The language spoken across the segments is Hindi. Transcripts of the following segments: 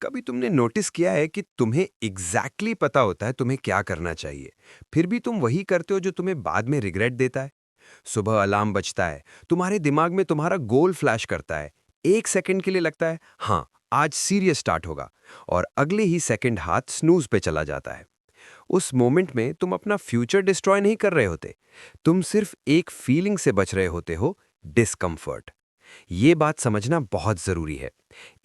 कभी तुमने नोटिस किया है कि तुम्हें एग्जैक्टली पता होता है तुम्हें क्या करना चाहिए, फिर भी तुम वही करते हो जो तुम्हें बाद में रिग्रेट देता है? सुबह अलार्म बजता है, तुम्हारे दिमाग में तुम्हारा गोल फ्लैश करता है, 1 सेकंड के लिए लगता है हाँ आज सीरियस स्टार्ट होगा, और अगले ही सेकंड हाथ स्नूज पे चला जाता है। उस मोमेंट में तुम अपना फ्यूचर डिस्ट्रॉय नहीं कर रहे होते, तुम सिर्फ एक फीलिंग से बच रहे होते हो, डिस्कम्फर्ट। ये बात समझना बहुत जरूरी है।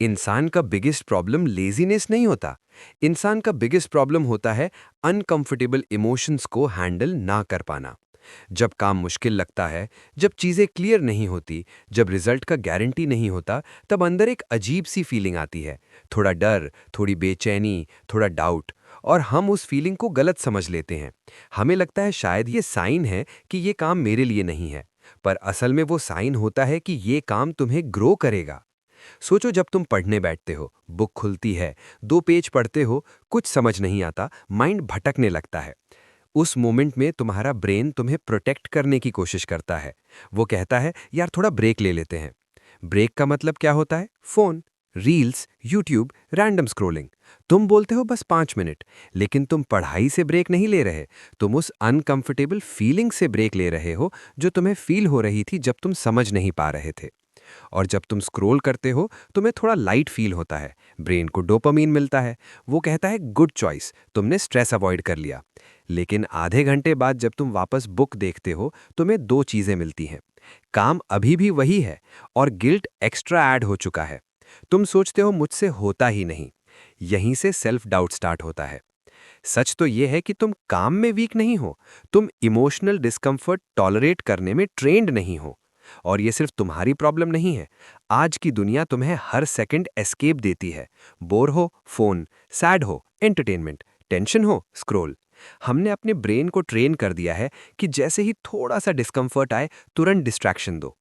इंसान का बिगेस्ट प्रॉब्लम लेजीनेस नहीं होता। इंसान का बिगेस्ट प्रॉब्लम होता है अनकंफर्टेबल इमोशंस को हैंडल ना कर पाना। जब काम मुश्किल लगता है, जब चीजें क्लियर नहीं होती, जब रिजल्ट का गारंटी नहीं होता, तब अंदर एक अजीब सी फीलिंग आती है। थोड़ा डर, थोड़ी बेचैनी, थोड़ा डाउट। और हम उस फीलिंग को गलत समझ लेते हैं। हमें लगता है शायद ये साइन है कि ये काम मेरे लिए नहीं है, पर असल में वो साइन होता है कि ये काम तुम्हें ग्रो करेगा। सोचो, जब तुम पढ़ने बैठते हो, बुक खुलती है, 2 पेज पढ़ते हो, कुछ समझ नहीं आता, माइंड भटकने लगता है। उस मोमेंट में तुम्हारा ब्रेन तुम्हें प्रोटेक्ट करने की कोशिश करता है। वो कहता है यार थोड़ा ब्रेक ले लेते हैं। ब्रेक का मतलब क्या होता है? Phone, reels, YouTube, random scrolling. तुम बोलते हो बस 5 मिनट, लेकिन तुम पढ़ाई से ब्रेक नहीं ले रहे, तुम उस अनकंफर्टेबल फीलिंग से ब्रेक ले रहे हो जो तुम्हें फील हो रही थी जब तुम समझ नहीं पा रहे थे। और जब तुम स्क्रॉल करते हो तुम्हें थोड़ा लाइट फील होता है, ब्रेन को डोपामीन मिलता है, वो कहता है गुड चॉइस, तुमने स्ट्रेस अवॉइड कर लिया। लेकिन आधे घंटे बाद जब तुम वापस बुक देखते हो, तुम्हें 2 चीजें मिलती हैं। काम अभी भी वही है, और गिल्ट एक्स्ट्रा ऐड हो चुका है। तुम सोचते हो मुझसे होता ही नहीं। यहीं से सेल्फ डाउट स्टार्ट होता है। सच तो यह है कि तुम काम में वीक नहीं हो, तुम इमोशनल डिस्कम्फर्ट टॉलरेट करने में ट्रेंड नहीं हो। और ये सिर्फ तुम्हारी प्रॉब्लम नहीं है। आज की दुनिया तुम्हें हर सेकंड एस्केप देती है। बोर हो, फोन, सैड हो, एंटरटेनमेंट, टेंशन हो, स्क्रॉल। हमने अपने ब्रेन को ट्रेन कर दिया है कि जैसे ही थोड़ा सा डिस्कम्फर्ट आए तुरंत डिस्ट्रैक्शन दो।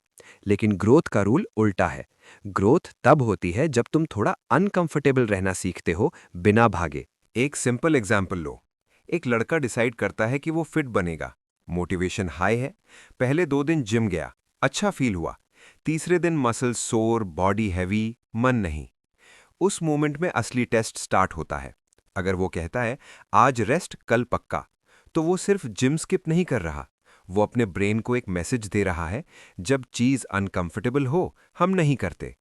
लेकिन ग्रोथ का रूल उल्टा है। ग्रोथ तब होती है जब तुम थोड़ा अनकंफर्टेबल रहना सीखते हो, बिना भागे। एक सिंपल एग्जाम्पल लो। एक लड़का डिसाइड करता है कि वो फिट बनेगा। मोटिवेशन हाई है। पहले 2 दिन जिम गया, अच्छा फील हुआ। तीसरे दिन मसल सोर, बॉडी हैवी, मन नहीं। उस मोमेंट में असली टेस्ट स्टार्ट होता है। अगर वो कहता है आज रेस्ट कल पक्का, तो वो सिर्फ जिम स्किप नहीं कर रहा, वो अपने ब्रेन को एक मैसेज दे रहा है, जब चीज अनकंफर्टेबल हो हम नहीं करते।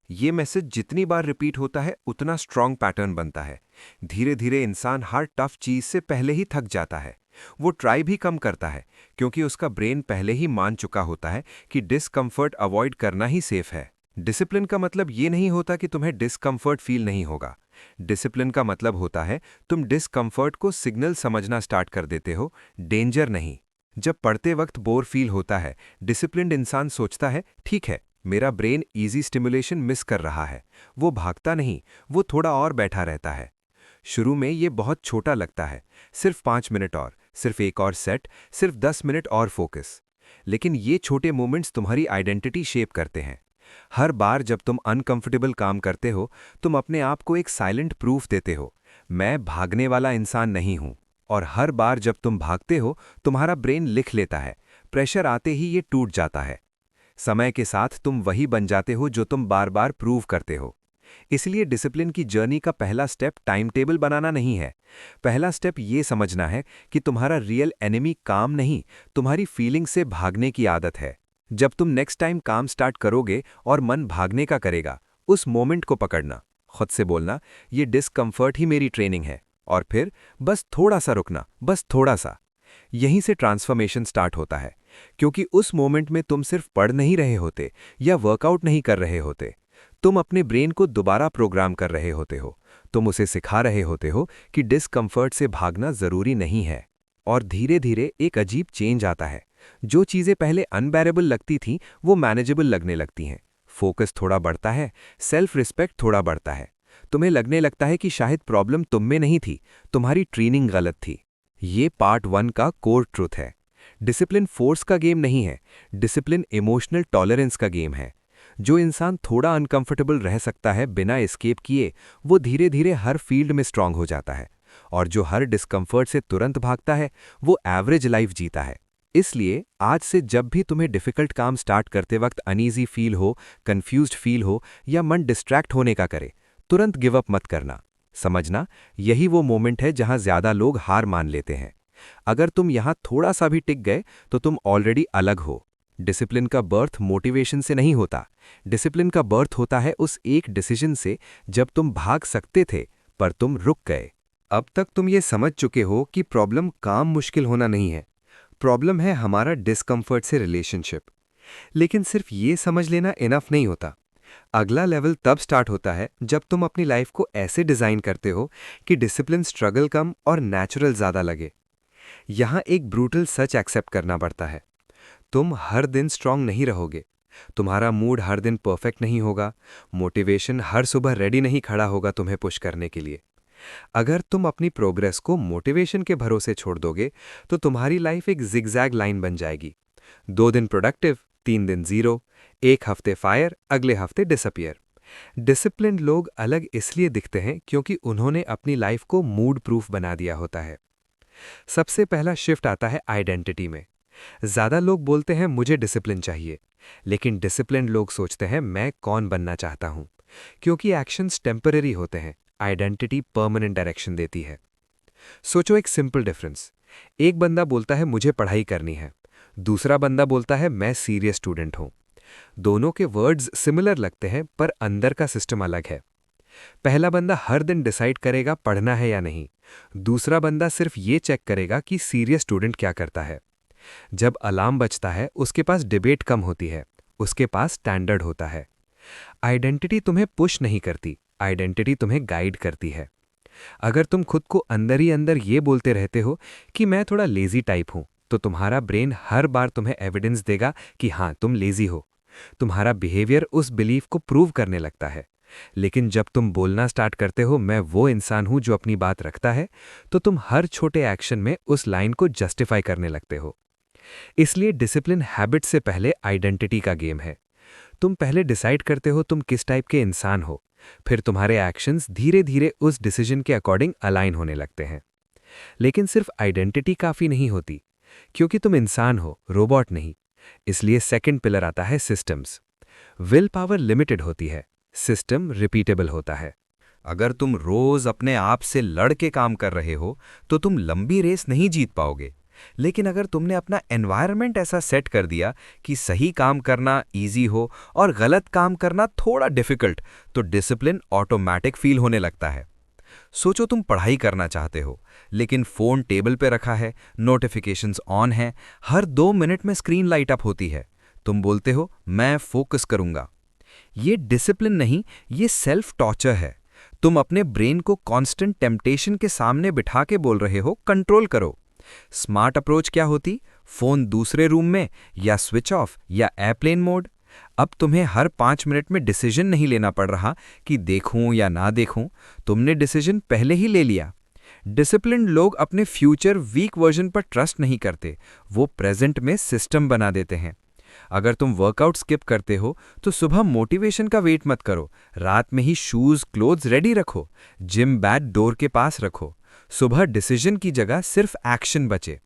ये मैसेज जितनी बार रिपीट होता है उतना स्ट्रांग पैटर्न बनता है। धीरे धीरे इंसान हर टफ चीज से पहले ही थक जाता है। वो ट्राई भी कम करता है, क्योंकि उसका ब्रेन पहले ही मान चुका होता है कि डिस्कम्फर्ट अवॉइड करना ही सेफ है। डिसिप्लिन का मतलब ये नहीं होता कि तुम्हें डिस्कम्फर्ट फील नहीं होगा। डिसिप्लिन का मतलब होता है तुम डिस्कम्फर्ट को सिग्नल समझना स्टार्ट कर देते हो, डेंजर नहीं। जब पढ़ते वक्त बोर फील होता है, डिसिप्लिन्ड इंसान सोचता है ठीक है, मेरा ब्रेन इजी स्टिमुलेशन मिस कर रहा है। वो भागता नहीं, वो थोड़ा और बैठा रहता है। शुरू में ये बहुत छोटा लगता है, सिर्फ 5 मिनट और, सिर्फ एक और सेट, सिर्फ 10 मिनट और फोकस। लेकिन ये छोटे मोमेंट्स तुम्हारी आइडेंटिटी शेप करते हैं। हर बार जब तुम अनकंफर्टेबल काम करते हो, तुम अपने आप को एक साइलेंट प्रूफ देते हो, मैं भागने वाला इंसान नहीं हूं। और हर बार जब तुम भागते हो, तुम्हारा ब्रेन लिख लेता है, प्रेशर आते ही ये टूट जाता है। समय के साथ तुम वही बन जाते हो जो तुम बार बार प्रूव करते हो। इसलिए डिसिप्लिन की जर्नी का पहला स्टेप टाइम टेबल बनाना नहीं है। पहला स्टेप ये समझना है कि तुम्हारा रियल एनिमी काम नहीं, तुम्हारी फीलिंग से भागने की आदत है। जब तुम नेक्स्ट टाइम काम स्टार्ट करोगे और मन भागने का करेगा, उस मोमेंट को पकड़ना, खुद से बोलना ये डिस्कम्फर्ट ही मेरी ट्रेनिंग है, और फिर बस थोड़ा सा रुकना, बस थोड़ा सा। यहीं से ट्रांसफॉर्मेशन स्टार्ट होता है, क्योंकि उस मोमेंट में तुम सिर्फ पढ़ नहीं रहे होते या वर्कआउट नहीं कर रहे होते, तुम अपने ब्रेन को दोबारा प्रोग्राम कर रहे होते हो। तुम उसे सिखा रहे होते हो कि डिस्कम्फर्ट से भागना जरूरी नहीं है। और धीरे धीरे एक अजीब चेंज आता है। जो चीजें पहले अनबेरेबल लगती थीं वो मैनेजेबल लगने लगती हैं। फोकस थोड़ा बढ़ता है, सेल्फ रिस्पेक्ट थोड़ा बढ़ता है। तुम्हें लगने लगता है कि शायद प्रॉब्लम तुम में नहीं थी, तुम्हारी ट्रेनिंग गलत थी। ये पार्ट 1 का कोर ट्रुथ है। डिसिप्लिन फोर्स का गेम नहीं है, डिसिप्लिन इमोशनल टॉलरेंस का गेम है। जो इंसान थोड़ा अनकंफर्टेबल रह सकता है बिना एस्केप किए, वो धीरे धीरे हर फील्ड में स्ट्रांग हो जाता है। और जो हर डिस्कम्फर्ट से तुरंत भागता है, वो एवरेज लाइफ जीता है। इसलिए आज से जब भी तुम्हें डिफिकल्ट काम स्टार्ट करते वक्त अनईजी फील हो, कंफ्यूज्ड फील हो या मन डिस्ट्रैक्ट होने का करे, तुरंत गिव अप मत करना। समझना, यही वो मोमेंट है जहां ज्यादा लोग हार मान लेते हैं। अगर तुम यहां थोड़ा सा भी टिक गए तो तुम ऑलरेडी अलग हो। डिसिप्लिन का बर्थ मोटिवेशन से नहीं होता। डिसिप्लिन का बर्थ होता है उस एक डिसीजन से जब तुम भाग सकते थे पर तुम रुक गए। अब तक तुम ये समझ चुके हो कि प्रॉब्लम काम मुश्किल होना नहीं है, प्रॉब्लम है हमारा डिस्कम्फर्ट से रिलेशनशिप। लेकिन सिर्फ ये समझ लेना इनफ नहीं होता। अगला लेवल तब स्टार्ट होता है जब तुम अपनी लाइफ को ऐसे डिजाइन करते हो कि डिसिप्लिन स्ट्रगल कम और नेचुरल ज्यादा लगे। यहां एक ब्रूटल सच एक्सेप्ट करना पड़ता है। तुम हर दिन स्ट्रांग नहीं रहोगे, तुम्हारा मूड हर दिन परफेक्ट नहीं होगा, मोटिवेशन हर सुबह रेडी नहीं खड़ा होगा तुम्हें पुश करने के लिए। अगर तुम अपनी प्रोग्रेस को मोटिवेशन के भरोसे छोड़ दोगे तो तुम्हारी लाइफ एक जिगजैग लाइन बन जाएगी। 2 दिन प्रोडक्टिव, 3 दिन जीरो, एक हफ्ते फायर, अगले हफ्ते डिसअपियर। डिसिप्लिन्ड लोग अलग इसलिए दिखते हैं क्योंकि उन्होंने अपनी लाइफ को मूड प्रूफ बना दिया होता है। सबसे पहला शिफ्ट आता है आइडेंटिटी में। ज्यादा लोग बोलते हैं मुझे डिसिप्लिन चाहिए, लेकिन डिसिप्लिन लोग सोचते हैं मैं कौन बनना चाहता हूं। क्योंकि एक्शंस टेम्पररी होते हैं, आइडेंटिटी परमानेंट डायरेक्शन देती है। सोचो एक सिंपल डिफरेंस। एक बंदा बोलता है मुझे पढ़ाई करनी है, दूसरा बंदा बोलता है मैं सीरियस स्टूडेंट हूं। दोनों के वर्ड्स सिमिलर लगते हैं पर अंदर का सिस्टम अलग है। पहला बंदा हर दिन डिसाइड करेगा पढ़ना है या नहीं, दूसरा बंदा सिर्फ ये चेक करेगा कि सीरियस स्टूडेंट क्या करता है। जब अलार्म बजता है उसके पास डिबेट कम होती है, उसके पास स्टैंडर्ड होता है। आइडेंटिटी तुम्हें पुश नहीं करती, आइडेंटिटी तुम्हें गाइड करती है। अगर तुम खुद को अंदर ही अंदर ये बोलते रहते हो कि मैं थोड़ा लेजी टाइप हूं, तो तुम्हारा ब्रेन हर बार तुम्हें एविडेंस देगा कि हाँ तुम लेजी हो। तुम्हारा बिहेवियर उस बिलीफ को प्रूव करने लगता है। लेकिन जब तुम बोलना स्टार्ट करते हो मैं वो इंसान हूं जो अपनी बात रखता है, तो तुम हर छोटे एक्शन में उस लाइन को जस्टिफाई करने लगते हो। इसलिए डिसिप्लिन हैबिट से पहले आइडेंटिटी का गेम है। तुम पहले डिसाइड करते हो तुम किस टाइप के इंसान हो, फिर तुम्हारे एक्शंस धीरे धीरे उस डिसीजन के अकॉर्डिंग अलाइन होने लगते हैं। लेकिन सिर्फ आइडेंटिटी काफी नहीं होती, क्योंकि तुम इंसान हो, रोबोट नहीं। इसलिए सेकंड पिलर आता है सिस्टम्स। विल पावर लिमिटेड होती है, सिस्टम रिपीटेबल होता है। अगर तुम रोज अपने आप से लड़ के काम कर रहे हो तो तुम लंबी रेस नहीं जीत पाओगे। लेकिन अगर तुमने अपना एनवायरनमेंट ऐसा सेट कर दिया कि सही काम करना इजी हो और गलत काम करना थोड़ा डिफिकल्ट, तो डिसिप्लिन ऑटोमेटिक फील होने लगता है। सोचो तुम पढ़ाई करना चाहते हो, लेकिन फोन टेबल पे रखा है, नोटिफिकेशंस ऑन हैं, हर 2 मिनट में स्क्रीन लाइट अप होती है। तुम बोलते हो मैं फोकस करूंगा। ये डिसिप्लिन नहीं, ये सेल्फ टॉर्चर है। तुम अपने ब्रेन को कांस्टेंट टेम्पटेशन के सामने बिठा के बोल रहे हो कंट्रोल करो। स्मार्ट अप्रोच क्या होती? फोन दूसरे रूम में, या स्विच ऑफ, या एयरप्लेन मोड। अब तुम्हें हर 5 मिनट में डिसीजन नहीं लेना पड़ रहा कि देखूं या ना देखूं, तुमने डिसीजन पहले ही ले लिया। डिसिप्लिन्ड लोग अपने फ्यूचर वीक वर्जन पर ट्रस्ट नहीं करते, वो प्रेजेंट में सिस्टम बना देते हैं। अगर तुम वर्कआउट स्किप करते हो तो सुबह मोटिवेशन का वेट मत करो, रात में ही शूज क्लोथ्स रेडी रखो, जिम बैट डोर के पास रखो। सुबह डिसीजन की जगह सिर्फ एक्शन बचे।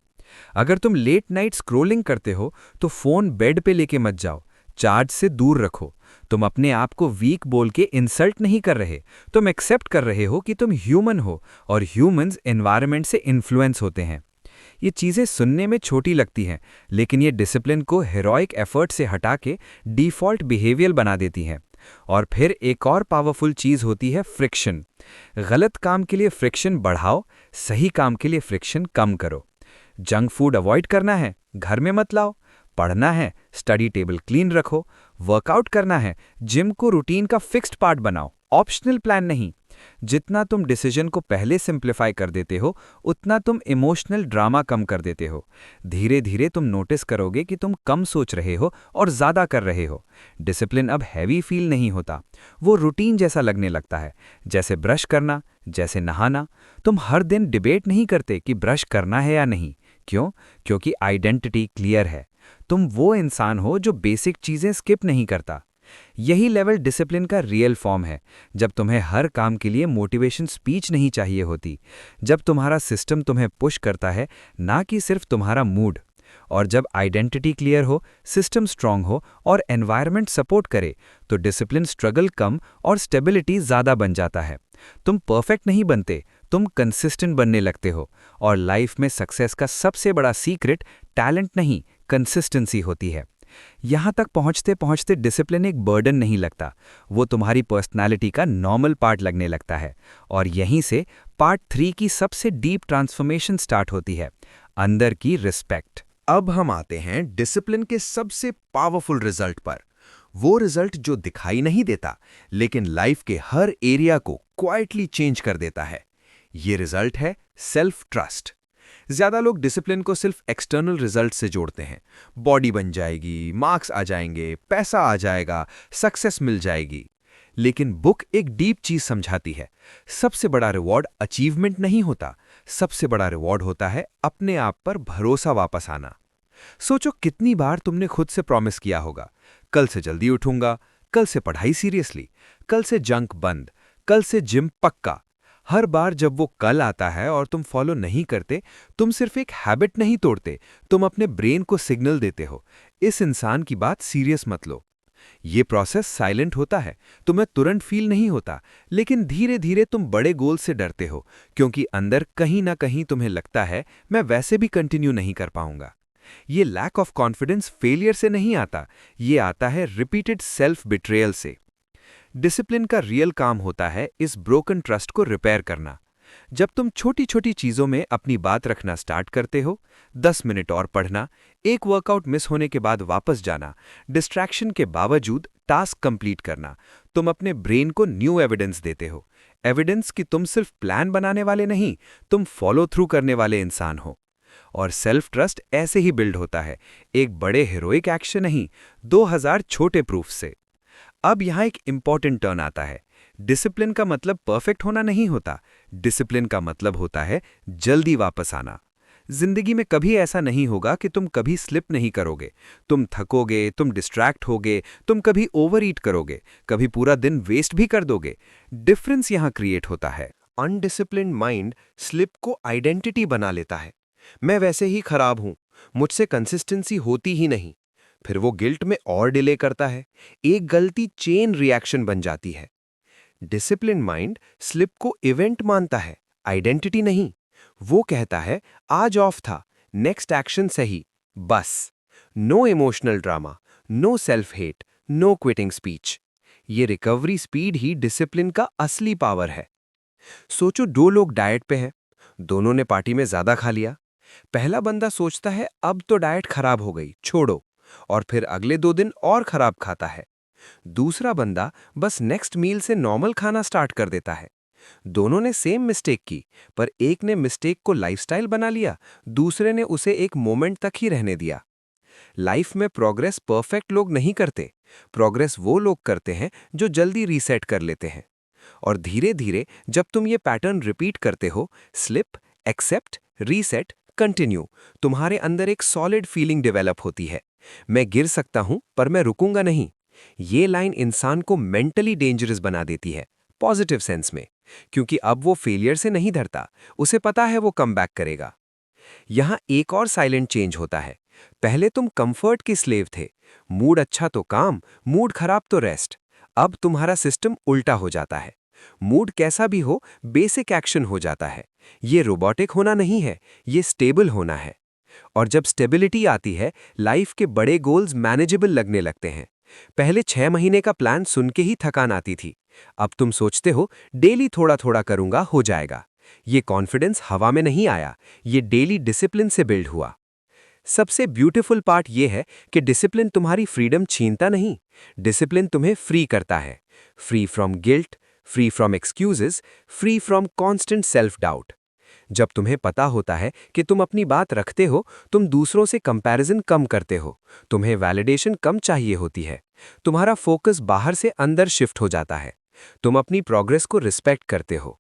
अगर तुम लेट नाइट स्क्रोलिंग करते हो तो फोन बेड पे लेके मत जाओ, चार्ज से दूर रखो। तुम अपने आप को वीक बोल के इंसल्ट नहीं कर रहे, तुम एक्सेप्ट कर रहे हो कि तुम ह्यूमन हो और ह्यूमंस एनवायरनमेंट से इन्फ्लुएंस होते हैं। ये चीज़ें सुनने में छोटी लगती हैं, लेकिन ये डिसिप्लिन को हेरोइक एफर्ट से हटा के डिफ़ॉल्ट बिहेवियर बना देती हैं। और फिर एक और पावरफुल चीज़ होती है फ्रिक्शन। गलत काम के लिए फ्रिक्शन बढ़ाओ, सही काम के लिए फ्रिक्शन कम करो। जंक फूड अवॉइड करना है, घर में मत लाओ। पढ़ना है, स्टडी टेबल क्लीन रखो। वर्कआउट करना है, जिम को रूटीन का फिक्स्ड पार्ट बनाओ, ऑप्शनल प्लान नहीं। जितना तुम डिसीजन को पहले सिंप्लीफाई कर देते हो, उतना तुम इमोशनल ड्रामा कम कर देते हो। धीरे धीरे तुम नोटिस करोगे कि तुम कम सोच रहे हो और ज़्यादा कर रहे हो। डिसिप्लिन अब हैवी फील नहीं होता, वो रूटीन जैसा लगने लगता है, जैसे ब्रश करना, जैसे नहाना। तुम हर दिन डिबेट नहीं करते कि ब्रश करना है या नहीं। क्यों? क्योंकि आइडेंटिटी क्लियर है। तुम वो इंसान हो जो बेसिक चीज़ें स्किप नहीं करता। यही लेवल डिसिप्लिन का रियल फॉर्म है, जब तुम्हें हर काम के लिए मोटिवेशन स्पीच नहीं चाहिए होती, जब तुम्हारा सिस्टम तुम्हें पुश करता है, ना कि सिर्फ तुम्हारा मूड। और जब आइडेंटिटी क्लियर हो, सिस्टम स्ट्रांग हो और एनवायरनमेंट सपोर्ट करे, तो डिसिप्लिन स्ट्रगल कम और स्टेबिलिटी ज़्यादा बन जाता है। तुम परफेक्ट नहीं बनते, तुम कंसिस्टेंट बनने लगते हो। और लाइफ में सक्सेस का सबसे बड़ा सीक्रेट टैलेंट नहीं, कंसिस्टेंसी होती है। यहाँ तक पहुँचते पहुँचते डिसिप्लिन एक बर्डन नहीं लगता, वो तुम्हारी पर्सनालिटी का नॉर्मल पार्ट लगने लगता है। और यहीं से पार्ट 3 की सबसे डीप ट्रांसफॉर्मेशन स्टार्ट होती है, अंदर की रिस्पेक्ट। अब हम आते हैं डिसिप्लिन के सबसे पावरफुल रिजल्ट पर। वो रिजल्ट जो दिखाई नहीं देता, लेकिन लाइफ के हर एरिया को क्वाइटली चेंज कर देता है। ये रिजल्ट है सेल्फ ट्रस्ट। ज्यादा लोग डिसिप्लिन को सिर्फ एक्सटर्नल रिजल्ट से जोड़ते हैं। बॉडी बन जाएगी, मार्क्स आ जाएंगे, पैसा आ जाएगा, सक्सेस मिल जाएगी। लेकिन बुक एक डीप चीज समझाती है। सबसे बड़ा रिवॉर्ड अचीवमेंट नहीं होता, सबसे बड़ा रिवॉर्ड होता है अपने आप पर भरोसा वापस आना। सोचो कितनी बार तुमने खुद से प्रॉमिस किया होगा, कल से जल्दी उठूंगा, कल से पढ़ाई सीरियसली, कल से जंक बंद, कल से जिम पक्का। हर बार जब वो कल आता है और तुम फॉलो नहीं करते, तुम सिर्फ एक हैबिट नहीं तोड़ते, तुम अपने ब्रेन को सिग्नल देते हो, इस इंसान की बात सीरियस मत लो। ये प्रोसेस साइलेंट होता है, तुम्हें तुरंत फील नहीं होता, लेकिन धीरे धीरे तुम बड़े गोल से डरते हो, क्योंकि अंदर कहीं ना कहीं तुम्हें लगता है मैं वैसे भी कंटिन्यू नहीं कर पाऊंगा। ये लैक ऑफ कॉन्फिडेंस फेलियर से नहीं आता, ये आता है रिपीटेड सेल्फ बिट्रेयल से। डिसिप्लिन का रियल काम होता है इस ब्रोकन ट्रस्ट को रिपेयर करना। जब तुम छोटी छोटी चीजों में अपनी बात रखना स्टार्ट करते हो, 10 मिनट और पढ़ना, एक वर्कआउट मिस होने के बाद वापस जाना, डिस्ट्रैक्शन के बावजूद टास्क कंप्लीट करना, तुम अपने ब्रेन को न्यू एविडेंस देते हो। एविडेंस कि तुम सिर्फ प्लान बनाने वाले नहीं, तुम फॉलो थ्रू करने वाले इंसान हो। और सेल्फ ट्रस्ट ऐसे ही बिल्ड होता है, एक बड़े हीरोइक एक्शन नहीं, 2000 छोटे प्रूफ से। अब यहाँ एक इंपॉर्टेंट टर्न आता है। डिसिप्लिन का मतलब परफेक्ट होना नहीं होता, डिसिप्लिन का मतलब होता है जल्दी वापस आना। जिंदगी में कभी ऐसा नहीं होगा कि तुम कभी स्लिप नहीं करोगे। तुम थकोगे, तुम डिस्ट्रैक्ट होगे, तुम कभी ओवर ईट करोगे, कभी पूरा दिन वेस्ट भी कर दोगे। डिफरेंस यहाँ क्रिएट होता है। अनडिसिप्लिन्ड माइंड स्लिप को आइडेंटिटी बना लेता है। मैं वैसे ही खराब हूं, मुझसे कंसिस्टेंसी होती ही नहीं। फिर वो गिल्ट में और डिले करता है, एक गलती चेन रिएक्शन बन जाती है। डिसिप्लिन माइंड स्लिप को इवेंट मानता है, आइडेंटिटी नहीं। वो कहता है आज ऑफ था, नेक्स्ट एक्शन सही, बस। No emotional drama, no self hate, no quitting speech. ये रिकवरी स्पीड ही डिसिप्लिन का असली पावर है। सोचो 2 लोग डाइट पे हैं, दोनों ने पार्टी में ज्यादा खा लिया। पहला बंदा सोचता है अब तो डाइट खराब हो गई, छोड़ो, और फिर अगले 2 दिन और खराब खाता है। दूसरा बंदा बस नेक्स्ट मील से नॉर्मल खाना स्टार्ट कर देता है। दोनों ने सेम मिस्टेक की, पर एक ने मिस्टेक को लाइफस्टाइल बना लिया, दूसरे ने उसे एक मोमेंट तक ही रहने दिया। लाइफ में प्रोग्रेस परफेक्ट लोग नहीं करते, प्रोग्रेस वो लोग करते हैं जो जल्दी रीसेट कर लेते हैं। और धीरे धीरे जब तुम ये पैटर्न रिपीट करते हो, स्लिप, एक्सेप्ट, रीसेट, कंटिन्यू, तुम्हारे अंदर एक सॉलिड फीलिंग डेवलप होती है। मैं गिर सकता हूं पर मैं रुकूंगा नहीं। ये लाइन इंसान को मेंटली डेंजरस बना देती है, पॉजिटिव सेंस में, क्योंकि अब वो फेलियर से नहीं डरता, उसे पता है वो कम बैक करेगा। यहां एक और साइलेंट चेंज होता है। पहले तुम कंफर्ट के स्लेव थे, मूड अच्छा तो काम, मूड खराब तो रेस्ट। अब तुम्हारा सिस्टम उल्टा हो जाता है। मूड कैसा भी हो, बेसिक एक्शन हो जाता है। ये रोबोटिक होना नहीं है, ये स्टेबल होना है। और जब स्टेबिलिटी आती है, लाइफ के बड़े गोल्स मैनेजेबल लगने लगते हैं। पहले 6 महीने का प्लान सुन के ही थकान आती थी। अब तुम सोचते हो डेली थोड़ा थोड़ा करूंगा, हो जाएगा। ये कॉन्फिडेंस हवा में नहीं आया, ये डेली डिसिप्लिन से बिल्ड हुआ। सबसे ब्यूटीफुल पार्ट ये है कि डिसिप्लिन तुम्हारी फ्रीडम छीनता नहीं, डिसिप्लिन तुम्हें फ्री करता है। Free from guilt, free from excuses, free from constant self doubt. जब तुम्हें पता होता है कि तुम अपनी बात रखते हो, तुम दूसरों से कंपैरिजन कम करते हो, तुम्हें वैलिडेशन कम चाहिए होती है, तुम्हारा फोकस बाहर से अंदर शिफ्ट हो जाता है, तुम अपनी प्रोग्रेस को रिस्पेक्ट करते हो।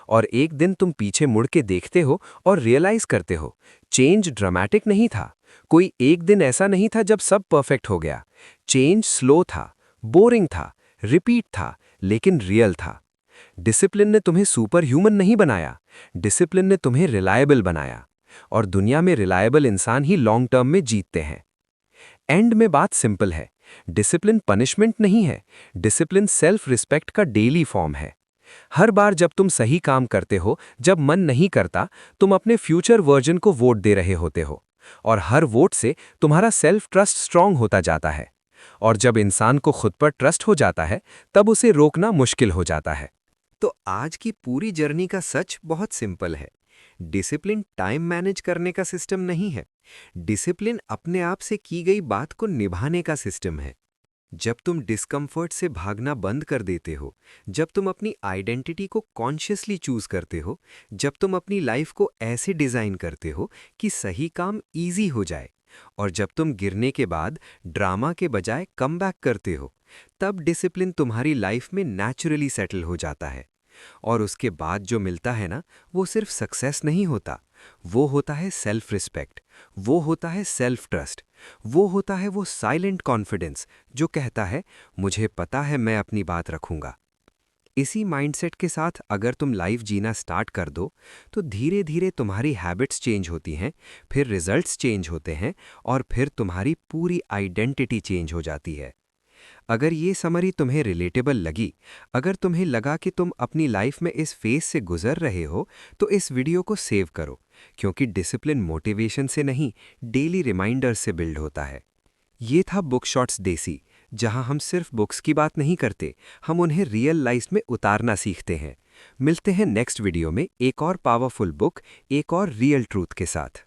और एक दिन तुम पीछे मुड़ के देखते हो और रियलाइज करते हो, चेंज ड्रामेटिक नहीं था। कोई एक दिन ऐसा नहीं था जब सब परफेक्ट हो गया। चेंज स्लो था, बोरिंग था, रिपीट था, लेकिन रियल था। डिसिप्लिन ने तुम्हें सुपर ह्यूमन नहीं बनाया, डिसिप्लिन ने तुम्हें रिलायबल बनाया। और दुनिया में रिलायबल इंसान ही लॉन्ग टर्म में जीतते हैं। एंड में बात सिंपल है, डिसिप्लिन पनिशमेंट नहीं है, डिसिप्लिन सेल्फ रिस्पेक्ट का डेली फॉर्म है। हर बार जब तुम सही काम करते हो, जब मन नहीं करता, तुम अपने फ्यूचर वर्जन को वोट दे रहे होते हो, और हर वोट से तुम्हारा सेल्फ ट्रस्ट स्ट्रांग होता जाता है। और जब इंसान को खुद पर ट्रस्ट हो जाता है, तब उसे रोकना मुश्किल हो जाता है। तो आज की पूरी जर्नी का सच बहुत सिंपल है। डिसिप्लिन टाइम मैनेज करने का सिस्टम नहीं है। डिसिप्लिन अपने आप से की गई बात को निभाने का सिस्टम है। जब तुम डिस्कम्फर्ट से भागना बंद कर देते हो, जब तुम अपनी आइडेंटिटी को कॉन्शियसली चूज करते हो, जब तुम अपनी लाइफ को ऐसे डिजाइन करते हो कि सही काम इजी हो जाए, और जब तुम गिरने के बाद ड्रामा के बजाय कमबैक करते हो, तब डिसिप्लिन तुम्हारी लाइफ में नेचुरली सेटल हो जाता है। और उसके बाद जो मिलता है ना, वो सिर्फ सक्सेस नहीं होता, वो होता है सेल्फ रिस्पेक्ट, वो होता है सेल्फ ट्रस्ट, वो होता है वो साइलेंट कॉन्फिडेंस जो कहता है मुझे पता है मैं अपनी बात रखूंगा। इसी माइंडसेट के साथ अगर तुम लाइफ जीना स्टार्ट कर दो, तो धीरे धीरे तुम्हारी हैबिट्स चेंज होती हैं, फिर रिजल्ट्स चेंज होते हैं, और फिर तुम्हारी पूरी आइडेंटिटी चेंज हो जाती है। अगर ये समरी तुम्हें रिलेटेबल लगी, अगर तुम्हें लगा कि तुम अपनी लाइफ में इस फेज से गुजर रहे हो, तो इस वीडियो को सेव करो, क्योंकि डिसिप्लिन मोटिवेशन से नहीं, डेली रिमाइंडर्स से बिल्ड होता है। ये था बुक शॉट्स देसी, जहां हम सिर्फ बुक्स की बात नहीं करते, हम उन्हें रियल लाइफ में उतारना सीखते हैं। मिलते हैं नेक्स्ट वीडियो में एक और पावरफुल बुक, एक और रियल ट्रूथ के साथ।